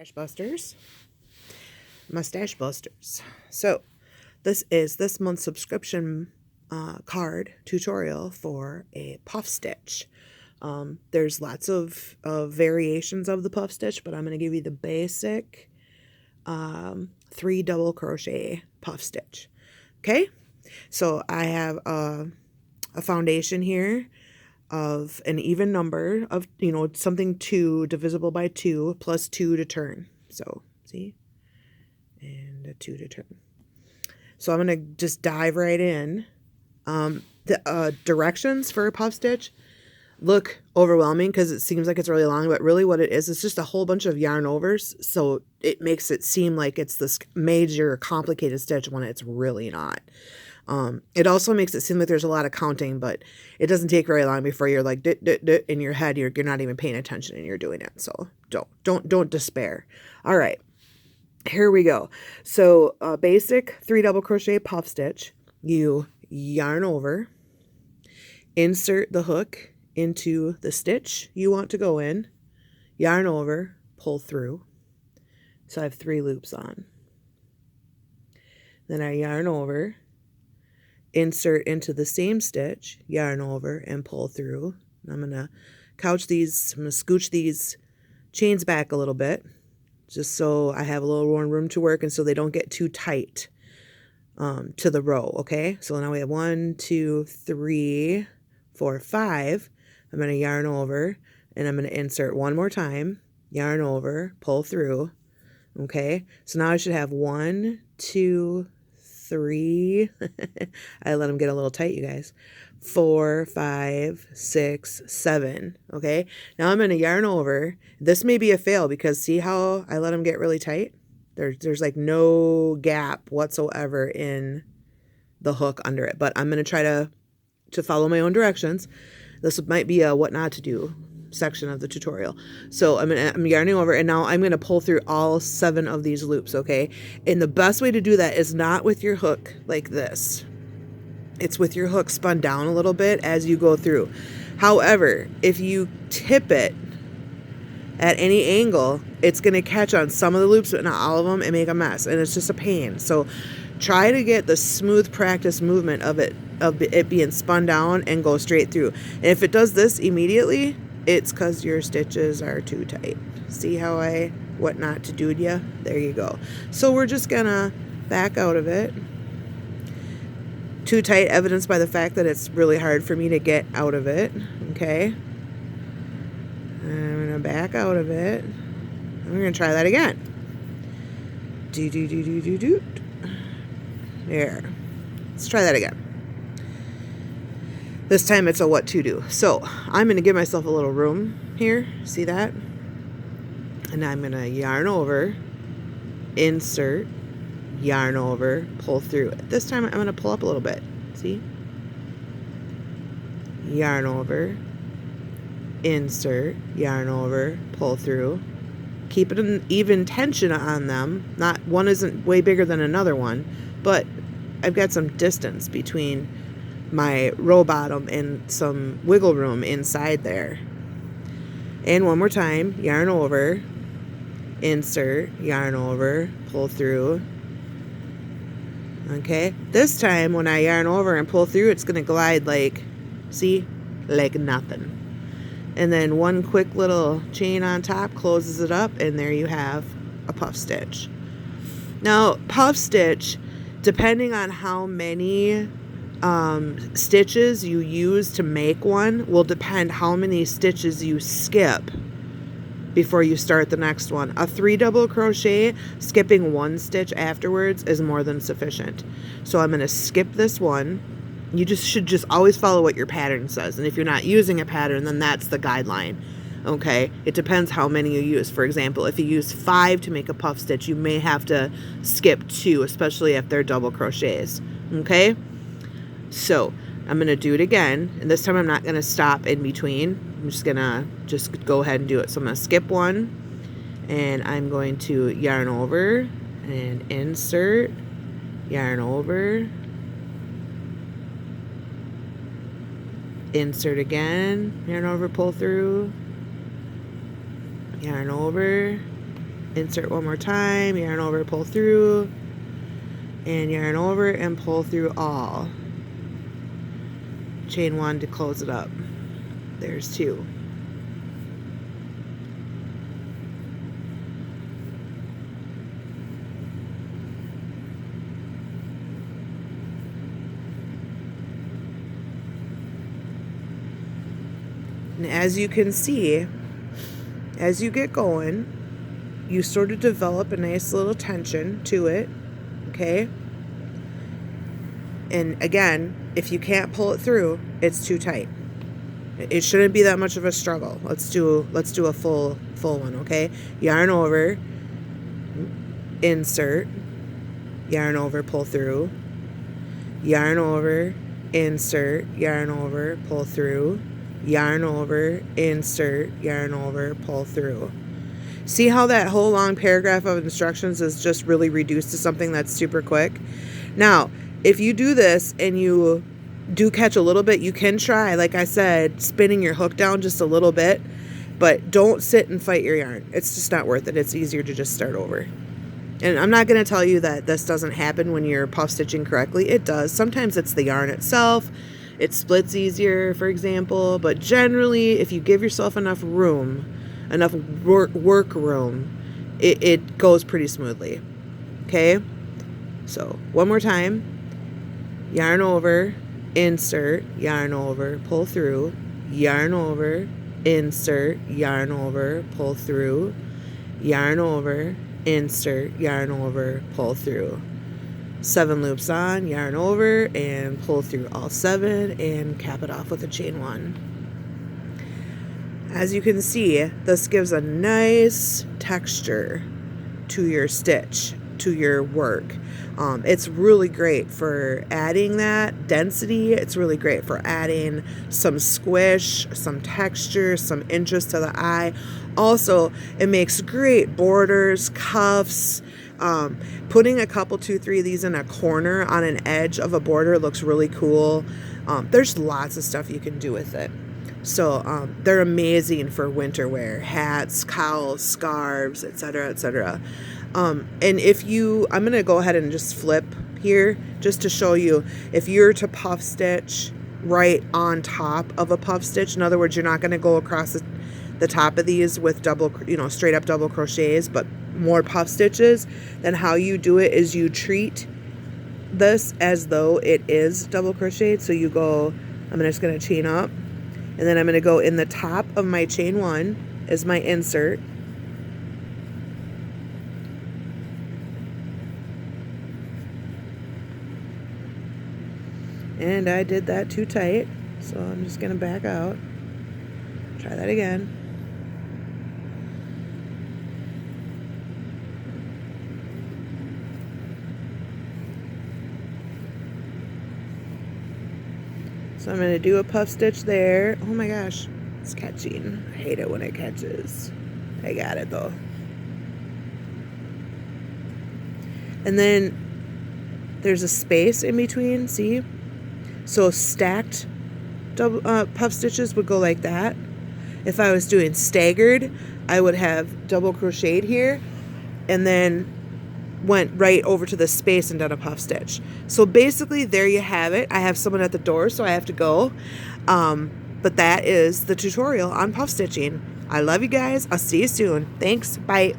Mustache Busters. So this is this month's subscription card tutorial for a puff stitch. There's lots of variations of the puff stitch, but I'm going to give you the basic 3 double crochet puff stitch. Okay, so I have a foundation here of an even number of, something 2 divisible by 2 plus 2 to turn. So see, and a 2 to turn. So I'm going to just dive right in. The directions for a puff stitch look overwhelming because it seems like it's really long, but really what it is, it's just a whole bunch of yarn overs. So it makes it seem like it's this major complicated stitch when it's really not. It also makes it seem like there's a lot of counting, but it doesn't take very long before you're like in your head, you're not even paying attention and you're doing it. So don't despair. All right, here we go. So basic 3 double crochet puff stitch. You yarn over, insert the hook into the stitch you want to go in, yarn over, pull through. So I have 3 loops on. Then I yarn over, insert into the same stitch, yarn over, and pull through. I'm going to scooch these chains back a little bit, just so I have a little more room to work and so they don't get too tight to the row, okay? So now we have 1, 2, 3, 4, 5. I'm going to yarn over, and I'm going to insert one more time, yarn over, pull through, okay? So now I should have 1, 2, 3, I let them get a little tight, you guys, 4, 5, 6, 7, okay? Now I'm going to yarn over. This may be a fail because see how I let them get really tight? There's like no gap whatsoever in the hook under it, but I'm going to try to follow my own directions. This might be a what not to do section of the tutorial. So I'm yarning over, and now I'm going to pull through all 7 of these loops, okay? And the best way to do that is not with your hook like this. It's with your hook spun down a little bit as you go through. However, if you tip it at any angle, it's going to catch on some of the loops, but not all of them, and make a mess, and it's just a pain. So try to get the smooth practice movement of it being spun down and go straight through. And if it does this immediately, it's because your stitches are too tight. See how what not to do to you? There you go. So we're just gonna back out of it. Too tight, evidenced by the fact that it's really hard for me to get out of it. Okay. I'm gonna back out of it. And we're gonna try that again. Do. There. Let's try that again. This time it's a what to do. So I'm going to give myself a little room here. See that? And I'm going to yarn over, insert, yarn over, pull through. This time I'm going to pull up a little bit. See? Yarn over, insert, yarn over, pull through. Keep it an even tension on them. Not one isn't way bigger than another one, but I've got some distance between my row bottom and some wiggle room inside there. And one more time, yarn over, insert, yarn over, pull through. Okay, this time when I yarn over and pull through, it's going to glide like, see, like nothing. And then one quick little chain on top closes it up, and there you have a puff stitch. Now, puff stitch, depending on how many stitches you use to make one, will depend how many stitches you skip before you start the next one. A 3 double crochet, skipping 1 stitch afterwards is more than sufficient. So I'm going to skip this one. You should always follow what your pattern says. And if you're not using a pattern, then that's the guideline. Okay, it depends how many you use. For example, if you use 5 to make a puff stitch, you may have to skip 2, especially if they're double crochets. Okay, so I'm going to do it again, and this time I'm not going to stop in between. I'm just going to go ahead and do it. So I'm going to skip 1, and I'm going to yarn over and insert, yarn over, insert again, yarn over, pull through, yarn over, insert one more time, yarn over, pull through, and yarn over and pull through all. Chain 1 to close it up. There's 2. And as you can see, as you get going, you sort of develop a nice little tension to it, okay? And again, if you can't pull it through, it's too tight. It shouldn't be that much of a struggle. Let's do a full one, okay? Yarn over, insert, yarn over, pull through, yarn over, insert, yarn over, pull through, yarn over, insert, yarn over, pull through. See how that whole long paragraph of instructions is just really reduced to something that's super quick? Now, if you do this and you do catch a little bit, you can try, like I said, spinning your hook down just a little bit, but don't sit and fight your yarn. It's just not worth it. It's easier to just start over. And I'm not going to tell you that this doesn't happen when you're puff stitching correctly. It does. Sometimes it's the yarn itself. It splits easier, for example, but generally, if you give yourself enough room, enough work room, it goes pretty smoothly. Okay? So, one more time. Yarn over, insert, yarn over, pull through, yarn over, insert, yarn over, pull through, yarn over, insert, yarn over, pull through. 7 loops on, yarn over, and pull through all 7, and cap it off with a chain 1. As you can see, this gives a nice texture to your stitch, to your work. It's really great for adding that density. It's really great for adding some squish, some texture, some interest to the eye. Also, it makes great borders, cuffs. Putting a couple, 2, 3 of these in a corner on an edge of a border looks really cool. There's lots of stuff you can do with it. So they're amazing for winter wear, hats, cowls, scarves, etc., etc. And if you, I'm going to go ahead and just flip here just to show you, if you're to puff stitch right on top of a puff stitch, in other words, you're not going to go across the top of these with double, straight up double crochets, but more puff stitches, then how you do it is you treat this as though it is double crocheted. So you go, I'm just going to chain up, and then I'm going to go in the top of my chain 1 as my insert. And I did that too tight, so I'm just going to back out. Try that again. So I'm going to do a puff stitch there. Oh my gosh, it's catching. I hate it when it catches. I got it though. And then there's a space in between, see? So stacked double puff stitches would go like that. If I was doing staggered, I would have double crocheted here and then went right over to the space and done a puff stitch. So basically there you have it. I have someone at the door, so I have to go. But that is the tutorial on puff stitching. I love you guys. I'll see you soon. Thanks. Bye.